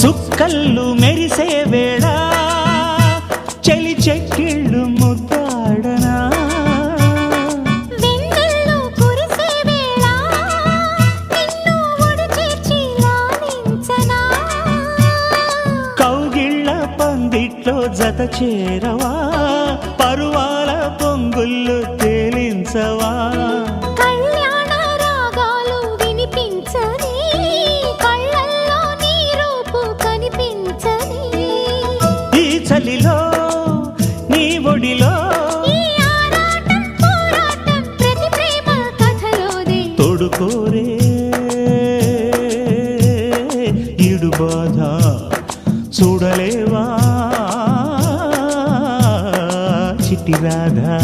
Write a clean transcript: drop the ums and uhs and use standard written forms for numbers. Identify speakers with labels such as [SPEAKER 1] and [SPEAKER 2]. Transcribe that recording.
[SPEAKER 1] సుక్కళ్ళు మెరిసే వేళ చలి చెక్కిళ్ళు ముద్దాడనా
[SPEAKER 2] వెన్నెల్లో కురిసే వేళ నిన్ను ఒడి చేర్చి లాలించనా
[SPEAKER 1] కౌగిళ్ళ పందిట్లో జత చేరవా పరువాల పొంగుళ్ళు తేలించవా
[SPEAKER 2] కళ్యాణ రాగాలు వినిపించని కళ్ళల్లో నీ రూపు కనిపించని
[SPEAKER 1] ఈ చలిలో నీ ఒడిలో
[SPEAKER 2] ఈ ఆరాటం పోరాటం ప్రతి ప్రేమ కథలోనే
[SPEAKER 1] తోడుకోరే ఈడు బాధ చూడలేవా చిట్టి రాధా